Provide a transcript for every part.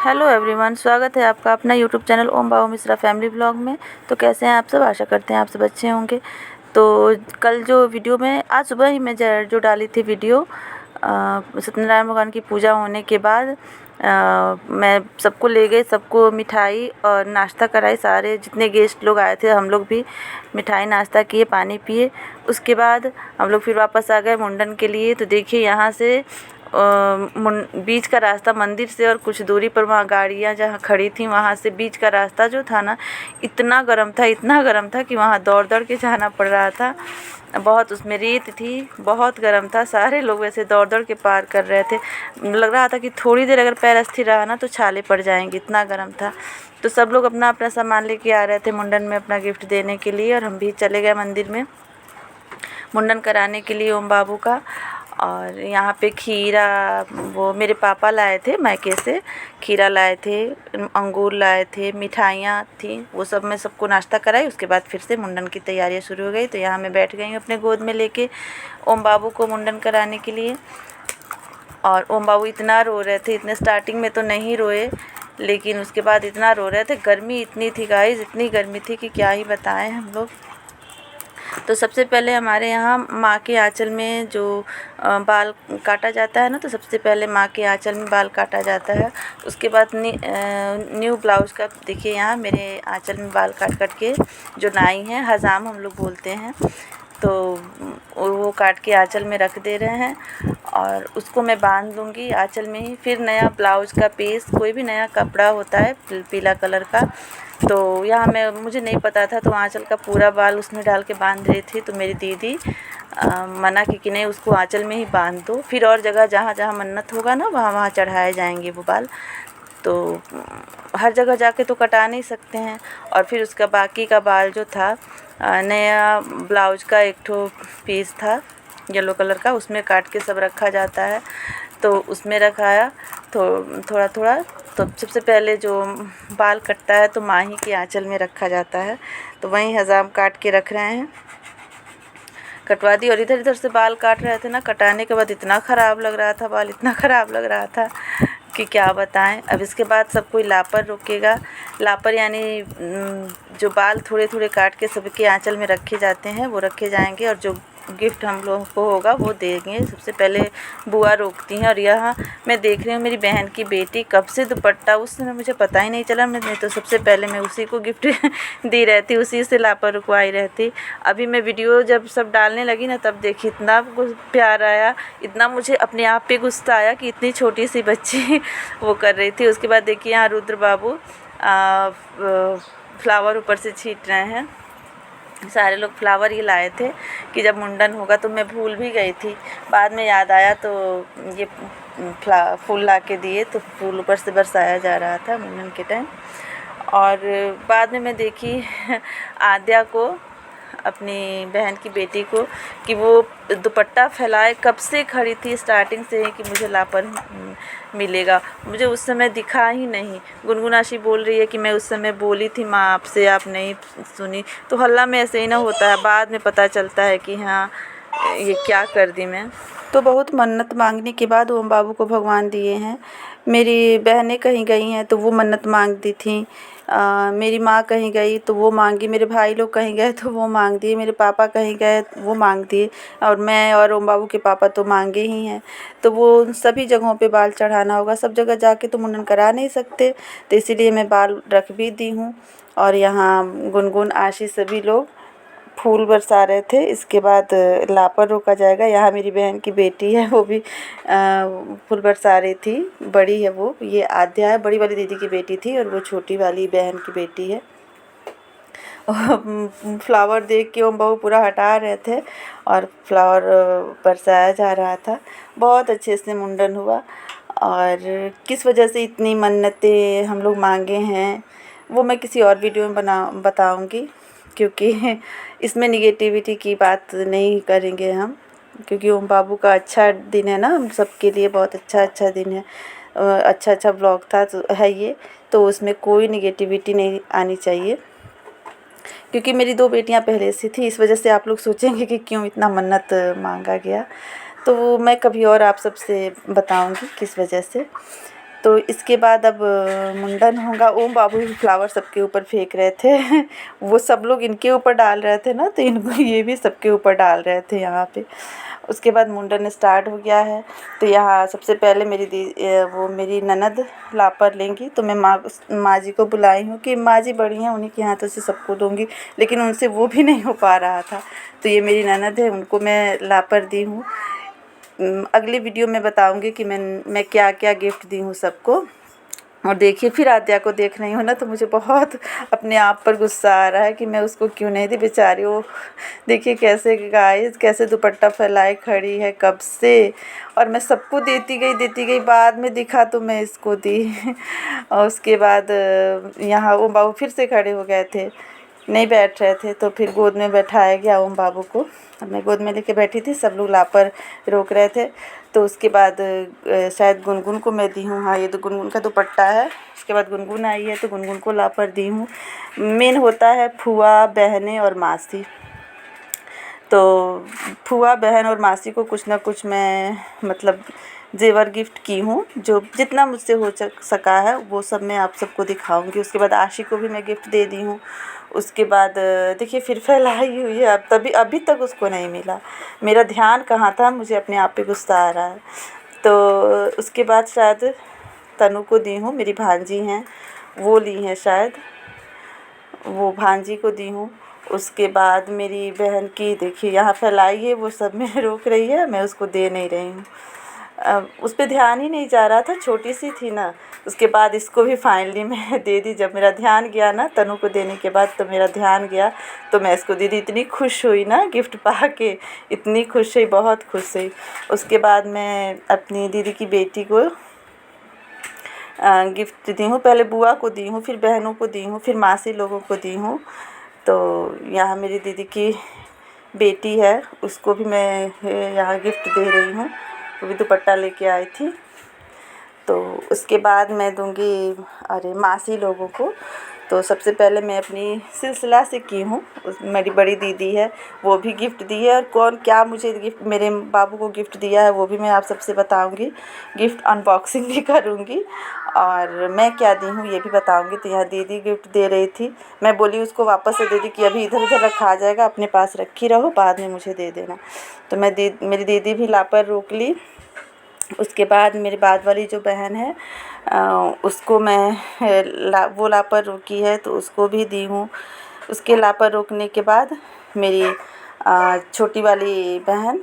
Hello everyone, स्वागत है आपका अपना यूट्यूब चैनल ओम बाबू मिश्रा फैमिली ब्लॉग में। तो कैसे हैं आप सब? आशा करते हैं आप सब अच्छे होंगे। तो कल जो वीडियो में आज सुबह ही मैं जो डाली थी वीडियो सत्यनारायण भगवान की पूजा होने के बाद मैं सबको ले गई, सबको मिठाई और नाश्ता कराई। सारे जितने गेस्ट लोग आए थे हम लोग भी मिठाई नाश्ता किए, पानी पिए। उसके बाद हम लोग फिर वापस आ गए मुंडन के लिए। तो देखिए यहाँ से बीच का रास्ता मंदिर से और कुछ दूरी पर वहाँ गाड़ियाँ जहाँ खड़ी थी वहाँ से बीच का रास्ता जो था ना, इतना गर्म था कि वहाँ दौड़ दौड़ के जाना पड़ रहा था। बहुत उसमें रेत थी, बहुत गर्म था। सारे लोग वैसे दौड़ दौड़ के पार कर रहे थे। लग रहा था कि थोड़ी देर अगर पैर अस्थिर रहा ना तो छाले पड़ जाएंगे, इतना गर्म था। तो सब लोग अपना अपना सामान लेके आ रहे थे मुंडन में अपना गिफ्ट देने के लिए, और हम भी चले गए मंदिर में मुंडन कराने के लिए ओम बाबू का। और यहाँ पे खीरा वो मेरे पापा लाए थे मायके से, खीरा लाए थे, अंगूर लाए थे, मिठाइयाँ थी, वो सब मैं सबको नाश्ता कराई। उसके बाद फिर से मुंडन की तैयारियाँ शुरू हो गई। तो यहाँ मैं बैठ गई हूँ अपने गोद में लेके ओम बाबू को मुंडन कराने के लिए। और ओम बाबू इतना रो रहे थे, इतने स्टार्टिंग में तो नहीं रोए, लेकिन उसके बाद इतना रो रहे थे। गर्मी इतनी थी गाइस, इतनी गर्मी थी कि क्या ही बताएं हम लोग। तो सबसे पहले हमारे यहाँ माँ के आँचल में जो बाल काटा जाता है ना, तो सबसे पहले माँ के आँचल में बाल काटा जाता है। उसके बाद न्यू ब्लाउज़ का देखिए यहाँ मेरे आँचल में बाल काट के जो नाई है, हजाम हम लोग बोलते हैं, तो वो काट के आँचल में रख दे रहे हैं। और उसको मैं बांध दूँगी आँचल में ही। फिर नया ब्लाउज़ का पीस, कोई भी नया कपड़ा होता है पीला कलर का, तो यहाँ मुझे नहीं पता था, तो आँचल का पूरा बाल उसमें डाल के बांध रही थी। तो मेरी दीदी मना की कि नहीं, उसको आँचल में ही बांध दो, फिर और जगह जहाँ जहाँ मन्नत होगा ना वहाँ वहाँ चढ़ाए जाएंगे वो बाल। तो हर जगह जाके तो कटा नहीं सकते हैं। और फिर उसका बाकी का बाल जो था, नया ब्लाउज़ का एक ठो पीस था येलो कलर का, उसमें काट के सब रखा जाता है। तो उसमें रखाया तो थोड़ा थोड़ा। तो सबसे पहले जो बाल कटता है तो माँ ही के आँचल में रखा जाता है, तो वहीं हजाम काट के रख रहे हैं, कटवा दी। और इधर इधर से बाल काट रहे थे ना, कटाने के बाद इतना ख़राब लग रहा था बाल, इतना ख़राब लग रहा था कि क्या बताएं। अब इसके बाद सब कोई लापर रोकेगा। लापर यानी जो बाल थोड़े थोड़े काट के सबके आंचल में रखे जाते हैं वो रखे जाएंगे, और जो गिफ्ट हम लोगों को होगा वो देंगे। सबसे पहले बुआ रोकती हैं। और यहाँ मैं देख रही हूँ मेरी बहन की बेटी कब से दुपट्टा, उस समय मुझे पता ही नहीं चला, नहीं तो सबसे पहले मैं उसी को गिफ्ट दी रहती, उसी से लापर रुकवाई रहती। अभी मैं वीडियो जब सब डालने लगी ना, तब देखी इतना प्यार आया, इतना मुझे अपने आप पे गुस्सा आया कि इतनी छोटी सी बच्ची वो कर रही थी। उसके बाद देखिए यहाँ रुद्र बाबू फ्लावर ऊपर से छींट रहे हैं। सारे लोग फ्लावर ही लाए थे कि जब मुंडन होगा, तो मैं भूल भी गई थी, बाद में याद आया तो ये फूल ला के दिए, तो फूल ऊपर से बरसाया जा रहा था मुंडन के टाइम। और बाद में मैं देखी आद्या को, अपनी बहन की बेटी को, कि वो दुपट्टा फैलाए कब से खड़ी थी स्टार्टिंग से ही कि मुझे लापर मिलेगा। मुझे उस समय दिखा ही नहीं। गुनगुनाशी बोल रही है कि मैं उस समय बोली थी माँ आपसे, आप नहीं सुनी। तो हल्ला में ऐसे ही ना होता है, बाद में पता चलता है कि हाँ ये क्या कर दी मैं। तो बहुत मन्नत मांगने के बाद ओम बाबू को भगवान दिए हैं। मेरी बहनें कहीं गई हैं तो वो मन्नत मांगती थी, मेरी माँ कहीं गई तो वो मांगी, मेरे भाई लोग कहीं गए तो वो मांग दिए, मेरे पापा कहीं गए वो मांग दिए, और मैं और ओम बाबू के पापा तो मांगे ही हैं। तो वो सभी जगहों पे बाल चढ़ाना होगा, सब जगह जाके तो मुंडन करा नहीं सकते, तो इसीलिए मैं बाल रख भी दी हूँ। और यहाँ गुनगुन आशीष सभी लोग फूल बरसा रहे थे। इसके बाद लापर रोका जाएगा। यहाँ मेरी बहन की बेटी है, वो भी फूल बरसा रही थी, बड़ी है वो, ये आद्या है, बड़ी वाली दीदी की बेटी थी, और वो छोटी वाली बहन की बेटी है। फ्लावर देख के ओम बाबू पूरा हटा रहे थे और फ्लावर बरसाया जा रहा था। बहुत अच्छे से मुंडन हुआ। और किस वजह से इतनी मन्नतें हम लोग मांगे हैं वो मैं किसी और वीडियो में बताऊंगी, क्योंकि इसमें निगेटिविटी की बात नहीं करेंगे हम, क्योंकि ओम बाबू का अच्छा दिन है ना, हम सबके लिए बहुत अच्छा दिन है। अच्छा ब्लॉग था तो है ये, तो उसमें कोई निगेटिविटी नहीं आनी चाहिए, क्योंकि मेरी 2 बेटियां पहले से थी, इस वजह से आप लोग सोचेंगे कि क्यों इतना मन्नत मांगा गया। तो वो मैं कभी और आप सबसे बताऊंगी किस वजह से। तो इसके बाद अब मुंडन होगा। ओम बाबू भी फ्लावर सबके ऊपर फेंक रहे थे वो सब लोग इनके ऊपर डाल रहे थे ना, तो इनको ये भी सबके ऊपर डाल रहे थे यहाँ पे। उसके बाद मुंडन स्टार्ट हो गया है। तो यहाँ सबसे पहले मेरी ननद लापर लेंगी, तो मैं माँ जी को बुलाई हूँ कि माँ जी बड़ी हैं, उन्हीं के हाथों से सबको दूँगी, लेकिन उनसे वो भी नहीं हो पा रहा था। तो ये मेरी ननद है, उनको मैं लापर दी हूँ। अगली वीडियो में बताऊँगी कि मैं क्या क्या गिफ्ट दी हूँ सबको। और देखिए, फिर आद्या को देख रही हूँ ना, तो मुझे बहुत अपने आप पर गुस्सा आ रहा है कि मैं उसको क्यों नहीं दी। बेचारी वो देखिए कैसे गाइस, कैसे दुपट्टा फैलाए खड़ी है कब से, और मैं सबको देती गई, बाद में दिखा तो मैं इसको दी और उसके बाद यहाँ ओम बाबू फिर से खड़े हो गए थे, नहीं बैठ रहे थे, तो फिर गोद में बैठाया गया ओम बाबू को। अब मैं गोद में लेके बैठी थी, सब लोग लापर रोक रहे थे। तो उसके बाद शायद गुनगुन को मैं दी हूँ। हाँ, ये तो गुनगुन का दुपट्टा है। उसके बाद गुनगुन आई है, तो गुनगुन को लापर दी हूँ। मेन होता है फूआ, बहनें और मासी। तो फूआ, बहन और मासी को कुछ ना कुछ मैं मतलब जेवर गिफ्ट की हूँ, जो जितना मुझसे हो सका है वो सब मैं आप सबको दिखाऊंगी। उसके बाद आशी को भी मैं गिफ्ट दे दी हूँ। उसके बाद देखिए फिर फैलाई हुई है, अब अभी तक उसको नहीं मिला। मेरा ध्यान कहाँ था, मुझे अपने आप पे गुस्सा आ रहा है। तो उसके बाद शायद तनु को दी हूँ, मेरी भांजी हैं वो ली हैं शायद, वो भांजी को दी हूँ। उसके बाद मेरी बहन की देखिए यहाँ फैलाई है, वो सब में रोक रही है, मैं उसको दे नहीं रही हूँ। उस पर ध्यान ही नहीं जा रहा था, छोटी सी थी ना। उसके बाद इसको भी फाइनली मैं दे दी। जब मेरा ध्यान गया ना तनु को देने के बाद, तो मेरा ध्यान गया तो मैं इसको दे दी। इतनी खुश हुई ना गिफ्ट पा के, इतनी खुश हुई, बहुत खुश हुई। उसके बाद मैं अपनी दीदी की बेटी को गिफ्ट दी हूँ। पहले बुआ को दी हूँ, फिर बहनों को दी हूँ, फिर मासी लोगों को दी हूँ। तो यहाँ मेरी दीदी की बेटी है, उसको भी मैं यहाँ गिफ्ट दे रही हूँ। वो भी दुपट्टा लेके आई थी। तो उसके बाद मैं दूँगी मासी लोगों को। तो सबसे पहले मैं अपनी सिलसिला से की हूँ, मेरी बड़ी दीदी है, वो भी गिफ्ट दी है। और कौन क्या मुझे गिफ्ट, मेरे बाबू को गिफ्ट दिया है, वो भी मैं आप सबसे बताऊँगी। गिफ्ट अनबॉक्सिंग भी करूँगी और मैं क्या दी हूँ ये भी बताऊँगी। तो यहाँ दीदी गिफ्ट दे रही थी, मैं बोली उसको वापस से दे दी कि अभी इधर उधर रखा जाएगा, अपने पास रखी रहो, बाद में मुझे दे देना। तो मेरी दीदी भी लापर रोक ली। उसके बाद मेरे बाद वाली जो बहन है उसको मैं वो लापर रोकी है, तो उसको भी दी हूँ। उसके लापर रोकने के बाद मेरी छोटी वाली बहन,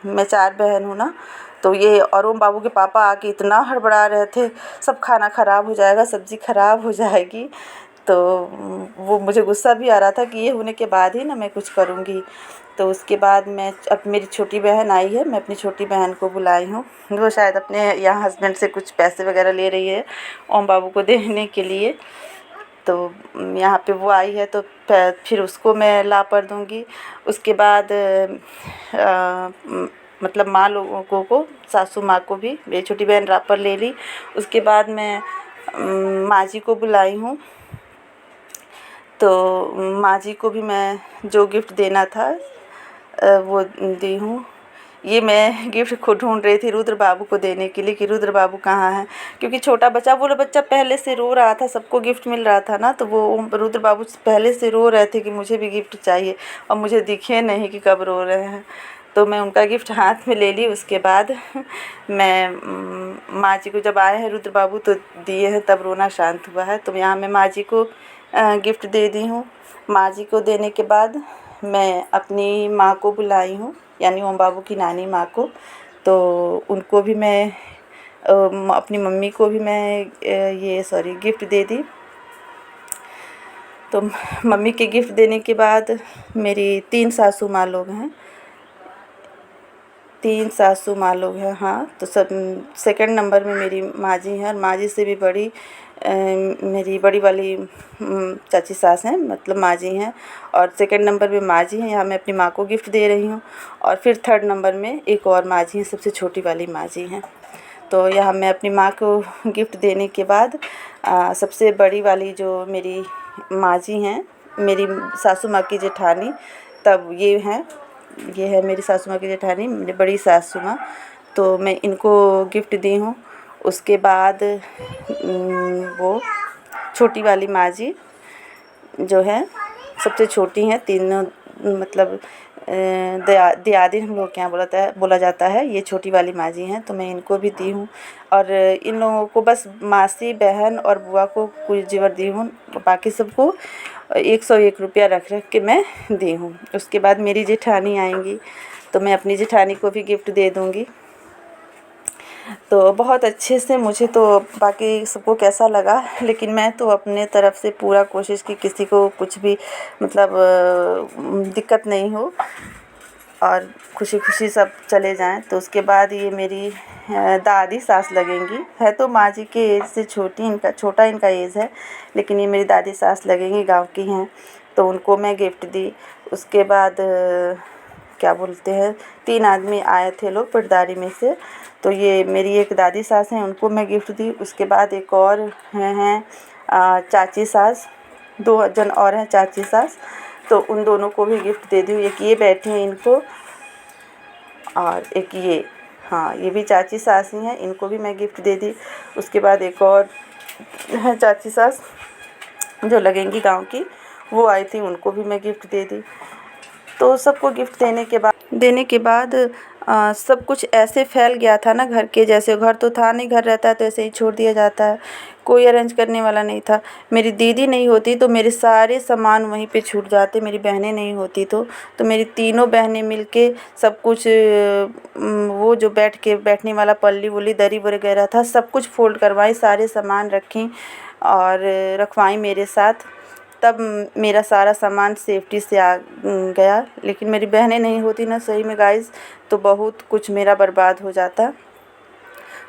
मैं 4 बहन हूँ ना, तो ये और ओम बाबू के पापा आके इतना हड़बड़ा रहे थे, सब खाना ख़राब हो जाएगा, सब्ज़ी ख़राब हो जाएगी। तो वो मुझे गुस्सा भी आ रहा था कि ये होने के बाद ही ना मैं कुछ करूँगी। तो उसके बाद अब मेरी छोटी बहन आई है, मैं अपनी छोटी बहन को बुलाई हूँ। वो शायद अपने यहाँ हस्बैंड से कुछ पैसे वगैरह ले रही है ओम बाबू को देने के लिए। तो यहाँ पे वो आई है, तो फिर उसको मैं लापर दूँगी। उसके बाद मतलब माँ लोगों को सासू माँ को भी मेरी छोटी बहन लापर ले ली। उसके बाद मैं माँ जी को बुलाई हूँ। तो माँ जी को भी मैं जो गिफ्ट देना था वो दी हूँ। ये मैं गिफ्ट खुद ढूंढ रही थी रुद्र बाबू को देने के लिए कि रुद्र बाबू कहाँ हैं, क्योंकि छोटा बच्चा, वो बच्चा पहले से रो रहा था, सबको गिफ्ट मिल रहा था ना, तो वो रुद्र बाबू पहले से रो रहे थे कि मुझे भी गिफ्ट चाहिए, और मुझे दिखे नहीं कि कब रो रहे हैं। तो मैं उनका गिफ्ट हाथ में ले ली। उसके बाद मैं माँ जी को, जब आए हैं रुद्र बाबू तो दिए हैं, तब रोना शांत हुआ है। तो यहाँ मैं माँ जी को गिफ्ट दे दी हूँ। माँ जी को देने के बाद मैं अपनी माँ को बुलाई हूँ, यानी ओम बाबू की नानी माँ को। तो उनको भी मैं अपनी मम्मी को भी मैं गिफ्ट दे दी। तो मम्मी के गिफ्ट देने के बाद मेरी 3 सासू माँ लोग हैं, 3 सासू माँ लोग हैं। हाँ, तो सब सेकंड नंबर में मेरी माँ जी हैं, और माँ जी से भी बड़ी मेरी बड़ी वाली चाची सास हैं, मतलब माँ जी हैं, और सेकंड नंबर में माँ जी हैं। यहाँ मैं अपनी माँ को गिफ्ट दे रही हूँ, और फिर थर्ड नंबर में एक और माँ जी हैं, सबसे छोटी वाली माँ जी हैं। तो यहाँ मैं अपनी माँ को गिफ्ट देने के बाद सबसे बड़ी वाली जो मेरी माँ जी हैं, मेरी सासू माँ की जेठानी, तब ये है मेरी सासू माँ की जेठानी, मेरी बड़ी सासू माँ। तो मैं इनको गिफ्ट दी हूँ। उसके बाद वो छोटी वाली माँ जी जो है सबसे छोटी हैं, तीनों मतलब दियादी हम लोग के यहाँ बोला जाता है। ये छोटी वाली माँ जी हैं, तो मैं इनको भी दी हूँ। और इन लोगों को बस मासी, बहन और बुआ को कुछ जेवर दी हूँ, बाकी सबको 101 रुपया रख के मैं दी हूँ। उसके बाद मेरी जेठानी आएंगी तो मैं अपनी जेठानी को भी गिफ्ट दे दूँगी। तो बहुत अच्छे से मुझे तो, बाकी सबको कैसा लगा, लेकिन मैं तो अपने तरफ से पूरा कोशिश की किसी को कुछ भी मतलब दिक्कत नहीं हो और खुशी खुशी सब चले जाएं। तो उसके बाद ये मेरी दादी सास लगेंगी, है तो माँ जी के एज से छोटा इनका एज है, लेकिन ये मेरी दादी सास लगेंगी, गांव की हैं, तो उनको मैं गिफ्ट दी। उसके बाद क्या बोलते हैं, 3 आदमी आए थे लोग पटदारी में से, तो ये मेरी एक दादी सास हैं, उनको मैं गिफ्ट दी। उसके बाद एक और हैं चाची सास, 2 जन और हैं चाची सास, तो उन दोनों को भी गिफ्ट दे दी। एक ये बैठी हैं, इनको, और एक ये, हाँ ये भी चाची सास ही हैं, इनको भी मैं गिफ्ट दे दी। उसके बाद एक और है चाची सास जो लगेंगी गांव की, वो आई थी, उनको भी मैं गिफ्ट दे दी। तो सबको गिफ्ट देने के बाद सब कुछ ऐसे फैल गया था ना घर के, जैसे घर तो था नहीं, घर रहता है तो ऐसे ही छोड़ दिया जाता है, कोई अरेंज करने वाला नहीं था। मेरी दीदी नहीं होती तो मेरे सारे सामान वहीं पे छूट जाते, मेरी बहनें नहीं होती तो मेरी तीनों बहनें मिलके सब कुछ वो जो बैठने वाला पल्ली वुल्ली दरी वगैरह था, सब कुछ फोल्ड करवाई, सारे सामान रखी और रखवाई मेरे साथ। तब मेरा सारा सामान सेफ्टी से आ गया। लेकिन मेरी बहनें नहीं होती ना, सही में गाइस, तो बहुत कुछ मेरा बर्बाद हो जाता।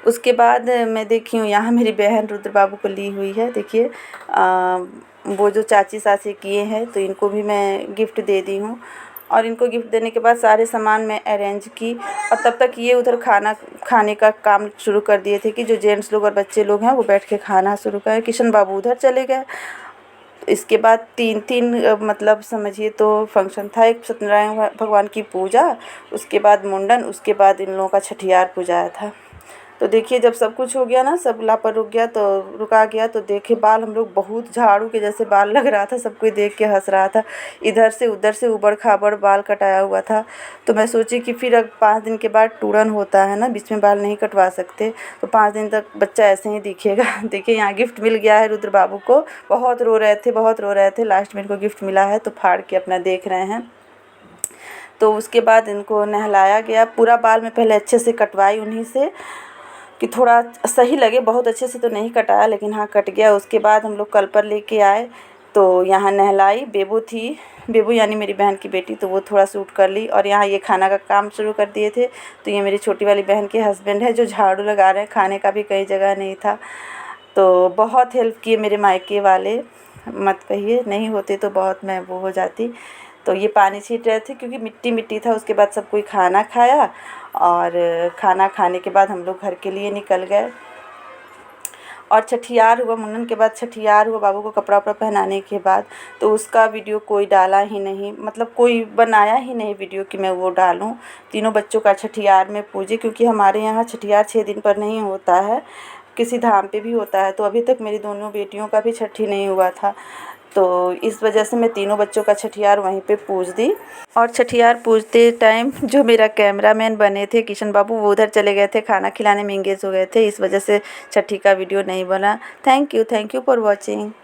उसके बाद मैं देखी हूँ यहाँ मेरी बहन रुद्र बाबू को ली हुई है, देखिए वो जो चाची सासी किए हैं, तो इनको भी मैं गिफ्ट दे दी हूँ। और इनको गिफ्ट देने के बाद सारे सामान मैं अरेंज की, और तब तक ये उधर खाने का काम शुरू कर दिए थे कि जो जेंट्स लोग और बच्चे लोग हैं वो बैठ के खाना शुरू करें। किशन बाबू उधर चले गए। इसके बाद तीन मतलब समझिए तो फंक्शन था। एक सत्यनारायण भगवान की पूजा, उसके बाद मुंडन, उसके बाद इन लोगों का छठियार पूजाया था। तो देखिए जब सब कुछ हो गया ना, सब लापर रुका गया, तो देखे बाल हम लोग बहुत झाड़ू के जैसे बाल लग रहा था, सब कोई देख के हंस रहा था। इधर से उधर से उबड़ खाबड़ बाल कटाया हुआ था। तो मैं सोची कि फिर अब 5 दिन के बाद टूरन होता है ना, बीच में बाल नहीं कटवा सकते, तो 5 दिन तक बच्चा ऐसे ही दिखेगा। देखिए यहाँ गिफ्ट मिल गया है रुद्र बाबू को, बहुत रो रहे थे, लास्ट में इनको गिफ्ट मिला है, तो फाड़ के अपना देख रहे हैं। तो उसके बाद इनको नहलाया गया, पूरा बाल मैं पहले अच्छे से कटवाई उन्हीं से कि थोड़ा सही लगे, बहुत अच्छे से तो नहीं कटाया, लेकिन हाँ कट गया। उसके बाद हम लोग कल पर लेके आए, तो यहाँ नहलाई, बेबू यानी मेरी बहन की बेटी, तो वो थोड़ा सूट कर ली। और यहाँ ये खाना का काम शुरू कर दिए थे। तो ये मेरी छोटी वाली बहन के हस्बैंड है जो झाड़ू लगा रहे हैं, खाने का भी कई जगह नहीं था। तो बहुत हेल्प किए मेरे मायके वाले, मत कहिए, नहीं होते तो बहुत मैं वो हो जाती। तो ये पानी छीट रहे थे क्योंकि मिट्टी था। उसके बाद सब कोई खाना खाया, और खाना खाने के बाद हम लोग घर के लिए निकल गए। और छठियार हुआ, मुंडन के बाद छठियार हुआ बाबू को कपड़ा उपड़ा पहनाने के बाद, तो उसका वीडियो कोई डाला ही नहीं, मतलब कोई बनाया ही नहीं वीडियो कि मैं वो डालूं। तीनों बच्चों का छठियार में पूजे, क्योंकि हमारे यहाँ छठियार 6 दिन पर नहीं होता है, किसी धाम पे भी होता है। तो अभी तक मेरी दोनों बेटियों का भी छठी नहीं हुआ था, तो इस वजह से मैं तीनों बच्चों का छठियार वहीं पे पूज दी। और छठियार पूजते टाइम जो मेरा कैमरामैन बने थे किशन बाबू, वो उधर चले गए थे, खाना खिलाने में एंगेज हो गए थे, इस वजह से छठी का वीडियो नहीं बना। Thank you for watching.